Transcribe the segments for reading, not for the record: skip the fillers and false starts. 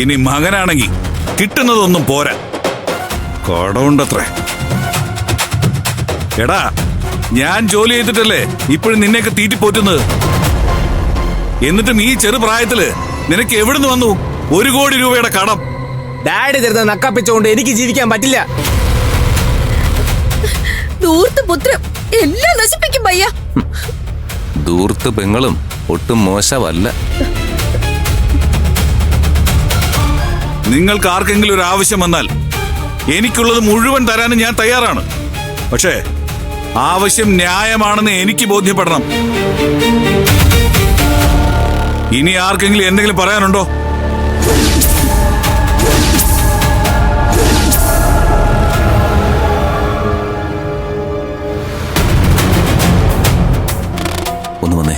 ഇനി മകനാണെങ്കി കിട്ടുന്നതൊന്നും പോരാ, കടമുണ്ടത്രേ. എടാ, ഞാൻ ജോലി ചെയ്തിട്ടല്ലേ ഇപ്പോഴും നിന്നെയൊക്കെ തീറ്റിപ്പോറ്റുന്നത്. എന്നിട്ടും ഈ ചെറുപ്രായത്തില് നിനക്ക് എവിടുന്ന് വന്നു 1 കോടി രൂപയുടെ കടം? ഡാഡി തരുന്ന നക്കാപ്പിച്ചുകൊണ്ട് എനിക്ക് ജീവിക്കാൻ പറ്റില്ല. ദൂർത്ത് പുത്രം എല്ലാം നശിപ്പിക്കും ഭയ്യ. ദൂർത്ത് പെങ്ങളും ഒട്ടും മോശമല്ല. നിങ്ങൾക്ക് ആർക്കെങ്കിലും ഒരു ആവശ്യം വന്നാൽ എനിക്കുള്ളത് മുഴുവൻ തരാനും ഞാൻ തയ്യാറാണ്. പക്ഷേ ആവശ്യം ന്യായമാണെന്ന് എനിക്ക് ബോധ്യപ്പെടണം. ഇനി ആർക്കെങ്കിലും എന്തെങ്കിലും പറയാനുണ്ടോ? ഒന്ന് വന്നേ.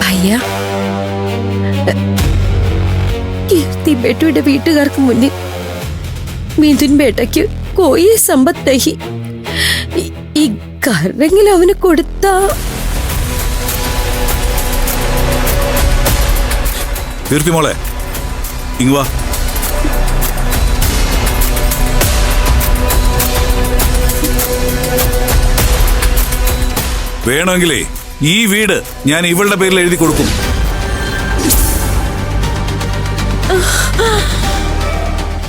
ഭയ്യ, കീർത്തി ബേട്ടയുടെ വീട്ടുകാർക്ക് മുന്നിൽ മിഥുൻ ബേട്ടയ്ക്ക് കോയി സമ്പത്ത് നഹി. ഈ കാരണെങ്കിലും അവന് കൊടുത്താ. കീർത്തി മോളെ, ഇങ്ങ് വാ. വേണമെങ്കിലേ ഈ വീട് ഞാൻ ഇവളുടെ പേരിൽ എഴുതി കൊടുക്കും.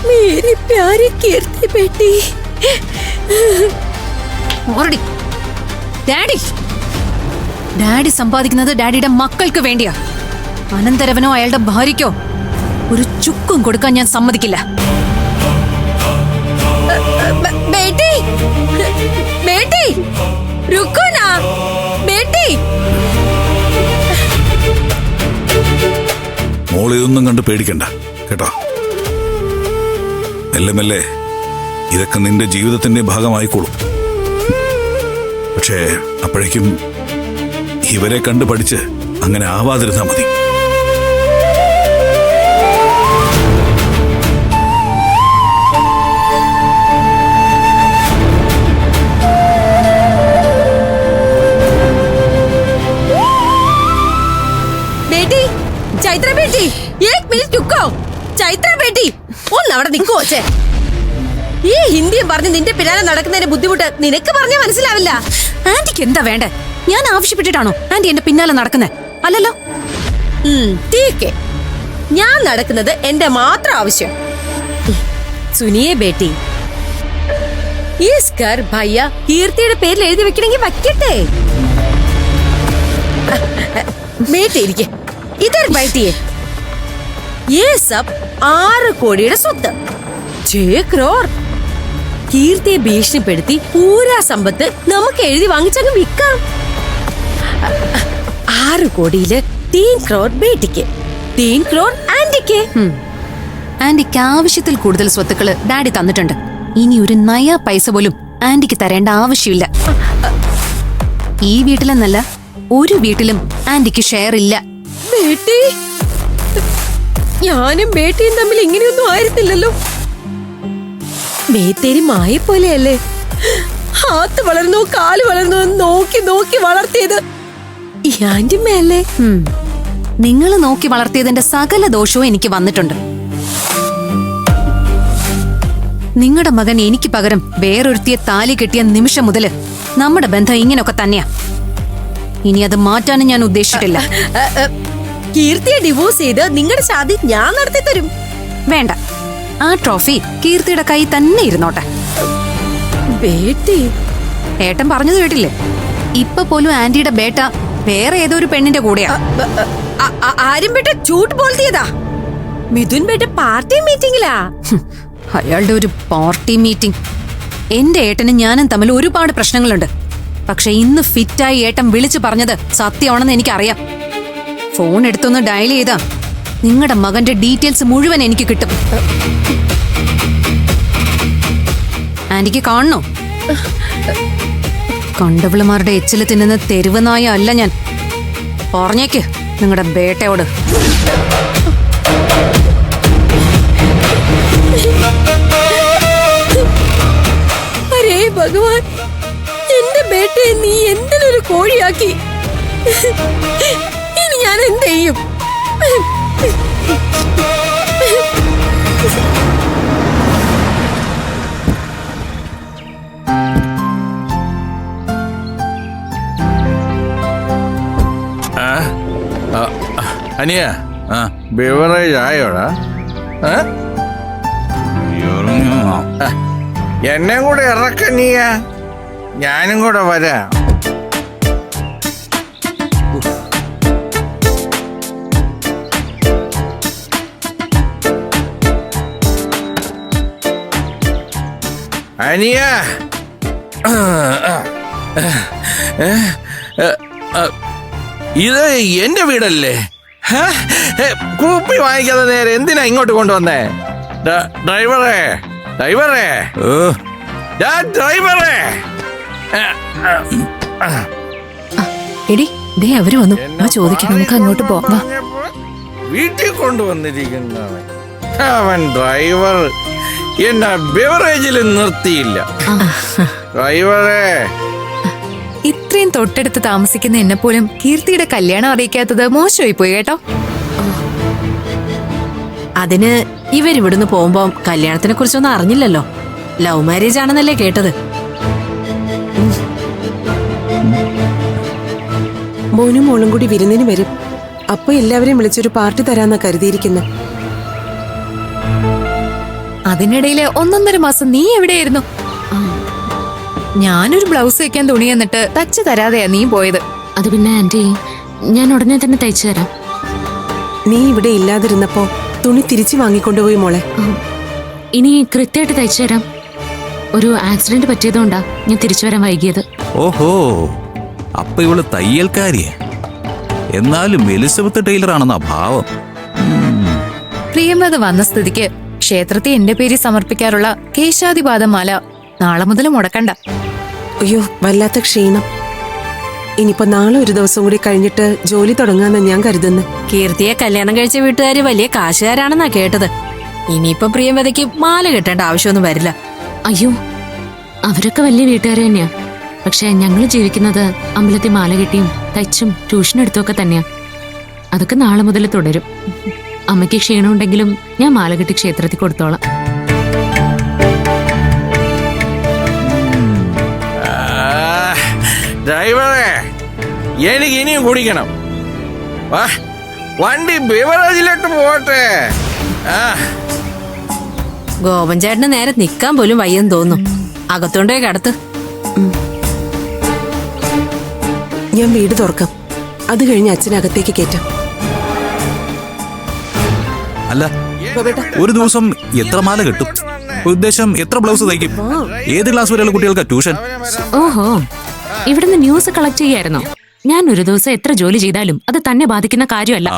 മേരി പ്യാരി കീർത്തി ബേട്ടി. ഡാഡി ഡാഡി സമ്പാദിക്കുന്നത് ഡാഡിയുടെ മക്കൾക്ക് വേണ്ടിയാ. അനന്തരവനോ അയാളുടെ ഭാര്യയ്ക്കോ ഒരു ചുക്കും കൊടുക്കാൻ ഞാൻ സമ്മതിക്കില്ല. ബേട്ടി, ബേട്ടി, രുക്കോ നാ ബേട്ടി. മോളെ ഇതൊന്നും കണ്ട് പേടിക്കണ്ട കേട്ടോ. മെല്ലെ മെല്ലെ ഇതൊക്കെ നിന്റെ ജീവിതത്തിന്റെ ഭാഗമായിക്കോളും. പക്ഷേ അപ്പോഴേക്കും ഇവരെ കണ്ട് പഠിച്ച് അങ്ങനെ ആവാതിരുന്നാ മതി. ബേട്ടി, ചൈത്ര ബേട്ടി, ഏക് മിനിറ്റ് രുക്കോ. ചൈത്ര ബേട്ടി, ഒന്നവിടെ നിൽക്കോ. ഈ ഹിന്ദിയും പറഞ്ഞ് നിന്റെ പിന്നാലെ നടക്കുന്നതിന്റെ ബുദ്ധിമുട്ട് നിനക്ക് പറഞ്ഞാൽ മനസ്സിലാവില്ല. ആന്റിക്ക് എന്താ വേണ്ടേ? ഞാൻ ആവശ്യപ്പെട്ടിട്ടാണോ ആന്റി എന്റെ പിന്നാലെ നടക്കുന്നത്? അല്ലല്ലോ. ടീക്കെ, ഞാൻ നടക്കുന്നത് എന്റെ മാത്രം ആവശ്യം. സുനിയെ ബേട്ടി, ഈ സ്കർ ഭയ്യ കീർത്തിയുടെ പേരിൽ എഴുതി വെക്കണമെങ്കിൽ വയ്ക്കട്ടെ. ബേട്ടി ഇരിക്കെ, ഇതർ ബൈട്ടിയെ. ये सब 6 കോടിയുടെ സ്വത്ത്, 6 crore. കീർത്തിയെ ഭീഷണിപ്പെടുത്തി പൂരാ സമ്പത്ത് നമുക്ക് എഴുതി വാങ്ങിച്ചങ്ങ് വിൽക്കാം. 6 കോടിയില് 3 crore ബേട്ടിക്ക്, 3 crore ആന്റിക്ക്. ആന്റിക്ക് ആവശ്യത്തിൽ കൂടുതൽ സ്വത്തുക്കള് ഡാഡി തന്നിട്ടുണ്ട്. ഇനി ഒരു നയ പൈസ പോലും ആന്റിക്ക് തരേണ്ട ആവശ്യമില്ല. ഈ വീട്ടിലെന്നല്ല, ഒരു വീട്ടിലും ആന്റിക്ക് ഷെയർ ഇല്ല. ബേട്ടി, ഞാനും ബേട്ടിയും തമ്മിൽ ഇങ്ങനെയൊന്നും ആയിരുന്നില്ലല്ലോ. മേത്തേരി മായ പോലെയല്ലേ, ഹാത്ത് വളർന്നു കാല് വളർന്നു നോക്കി നോക്കി വളർത്തിയത് ഈ ആന്റിമ്മയല്ലേ. നിങ്ങൾ നോക്കി വളർത്തിയതിന്റെ സകല ദോഷവും എനിക്ക് വന്നിട്ടുണ്ട്. നിങ്ങളുടെ മകൻ എനിക്ക് പകരം വേറൊരുത്തിയെ താലി കെട്ടിയ നിമിഷം മുതല് നമ്മുടെ ബന്ധം ഇങ്ങനെയൊക്കെ തന്നെയാ. ഇനി അത് മാറ്റാനും ഞാൻ ഉദ്ദേശിച്ചിട്ടില്ല. കീർത്തിയെ ഡിവോഴ്സ് ചെയ്ത് നിങ്ങളുടെ ശാദി ഞാൻ നടത്തി തരും. വേണ്ട, ആ ട്രോഫി കീർത്തിയുടെ കൈ തന്നെ ഇരുന്നോട്ടെ. ബേട്ടി, ഏട്ടൻ പറഞ്ഞത് കേട്ടില്ലേ? ഇപ്പൊ പോലും ആന്റിയുടെ ബേട്ട വേറെ ഏതോ ഒരു പെണ്ണിന്റെ കൂടെയാ. ആരും ബേട്ട ചൂട്ട് ബോൾത്തിയതാ. മിഥുൻ ബേട്ട പാർട്ടി മീറ്റിംഗിലാ. അയാളുടെ ഒരു പാർട്ടി മീറ്റിംഗ്. എന്റെ ഏട്ടനും ഞാനും തമ്മിൽ ഒരുപാട് പ്രശ്നങ്ങളുണ്ട്. പക്ഷെ ഇന്ന് ഫിറ്റായി ഏട്ടൻ വിളിച്ചു പറഞ്ഞത് സത്യമാണെന്ന് എനിക്കറിയാം. ഫോൺ എടുത്തൊന്ന് ഡയൽ ചെയ്താ നിങ്ങളുടെ മകന്റെ ഡീറ്റെയിൽസ് മുഴുവൻ എനിക്ക് കിട്ടും. ആന്റിക്ക് കാണണോ? കണ്ടവളുമാരുടെ എച്ചില് തിന്നുന്ന തെരുവ് നായ അല്ല ഞാൻ. പറഞ്ഞേക്ക് നിങ്ങളുടെ ബേട്ടയോട്. അരേ ഭഗവാൻ, എന്റെ ബേട്ടയെ നീ എന്തിനൊരു കോഴിയാക്കി. ഇനി ഞാൻ എന്ത് ചെയ്യും? അനിയ ആ ബിവറേജ് ആയോടാ? എന്നെ കൂടെ ഇറക്കനിയ, ഞാനും കൂടെ വരാം. അനിയ, ഇത് എന്റെ വീടല്ലേ? കൂപ്പി വാങ്ങിക്കാതെ നേരെ എന്തിനാ ഇങ്ങോട്ട് കൊണ്ടുവന്നേ? ഡ്രൈവറേ, ഡ്രൈവറേ, ഡ്രൈവറേ! എടി ദേ അവര് വന്നു. ചോദിക്കാം, നമുക്ക് അങ്ങോട്ട് പോവാം. വീട്ടിൽ കൊണ്ടുവന്നിരിക്കുന്നവൻ അവൻ ഡ്രൈവർ എന്നെ ബിവറേജിൽ നിർത്തിയില്ല. ഡ്രൈവറേ, ഇത്രയും തൊട്ടടുത്ത് താമസിക്കുന്ന എന്നെ പോലും കീർത്തിയുടെ കല്യാണം അറിയിക്കാത്തത് മോശമായി പോയി കേട്ടോ. അതിന് ഇവരിവിടുന്ന് പോകുമ്പോ കല്യാണത്തിനെ കുറിച്ചൊന്നും അറിഞ്ഞില്ലല്ലോ. ലവ് മാരേജ് ആണെന്നല്ലേ കേട്ടത്. മോനും മോളും കൂടി വിരുന്നിന് വരും. അപ്പൊ എല്ലാവരെയും വിളിച്ചൊരു പാർട്ടി തരാന്നാ കരുതിയിരിക്കുന്നത്. അതിനിടയില് 1.5 മാസം നീ എവിടെയായിരുന്നു? ഞാനൊരു ബ്ലൗസ് വെക്കാൻ തുണി എന്നിട്ട് തച്ച് തരാതെയാ നീ പോയത്. അത് പിന്നെ ആന്റി, ഞാൻ ഉടനെ തന്നെ തയ്ച്ചു തരാം. നീ ഇവിടെ ഇല്ലാതിരുന്നപ്പോ തുണി തിരിച്ചു വാങ്ങിക്കൊണ്ടുപോയി മോളെ. ഇനി കൃത്യമായിട്ട് തയ്ച്ചു തരാം. ഒരു ആക്സിഡന്റ് പറ്റിയതുകൊണ്ടാ ഞാൻ തിരിച്ചു വരാൻ വൈകിയത്. ഓഹോ, അപ്പൊ ഇവള് തയ്യൽക്കാരിയ. എന്നാലും എലിസബത്ത് ടൈലർ ആണെന്നാ ഭാവം. പ്രിയമത വന്ന സ്ഥിതിക്ക് ക്ഷേത്രത്തിൽ എന്റെ പേരിൽ സമർപ്പിക്കാറുള്ള കേശാദിപാദമാല നാളെ മുതൽ മുടക്കണ്ട. അയ്യോ, വല്ലാത്ത ക്ഷീണം. ഇനിയിപ്പോ നാളെ ഒരു ദിവസം കൂടി കഴിഞ്ഞിട്ട് ജോലി തുടങ്ങാന്നാ ഞാൻ കരുതുന്നത്. കീർത്തിയെ കല്യാണം കഴിച്ച വീട്ടുകാര് വലിയ കാശുകാരാണെന്നാ കേട്ടത്. ഇനിയിപ്പൊ പ്രിയമതയ്ക്ക് മാല കെട്ടേണ്ട ആവശ്യമൊന്നും വരില്ല. അയ്യോ, അവരൊക്കെ വലിയ വീട്ടുകാർ തന്നെയാ. പക്ഷെ ഞങ്ങൾ ജീവിക്കുന്നത് അമ്പലത്തിൽ മാല കെട്ടിയും തയ്ച്ചും ട്യൂഷൻ എടുത്തൊക്കെ തന്നെയാ. അതൊക്കെ നാളെ മുതൽ തുടരും. അമ്മയ്ക്ക് ക്ഷീണമുണ്ടെങ്കിലും ഞാൻ മാല കെട്ടി ക്ഷേത്രത്തിൽ കൊടുത്തോളാം. ഡ്രൈവറേ, എനിക്ക് ഇനിയും കുടിക്കണം. വണ്ടി ബിവറേജിലോട്ട് പോട്ടെ. ഗോപൻ ചേട്ടന് നേരെ നിക്കാൻ പോലും വയ്യെന്ന് തോന്നുന്നു. അകത്തോണ്ടേ കടത്ത്. ഞാൻ വീട് തുറക്കാം. അത് കഴിഞ്ഞ് അച്ഛനകത്തേക്ക് കയറ്റാം. അല്ല, ഒരു ദിവസം എത്ര മാല കിട്ടും? ഉദ്ദേശം എത്ര ബ്ലൗസ് തയ്ക്കും? ഏത് ക്ലാസ് വരെയുള്ള കുട്ടികൾക്ക് ട്യൂഷൻ? ഓഹോ, ഇവിടുന്ന് ന്യൂസ് കളക്ട് ചെയ്യായിരുന്നോ? ഞാൻ ഒരു ദിവസം എത്ര ജോലി ചെയ്താലും അത് തന്നെ ബാധിക്കുന്ന കാര്യമല്ല.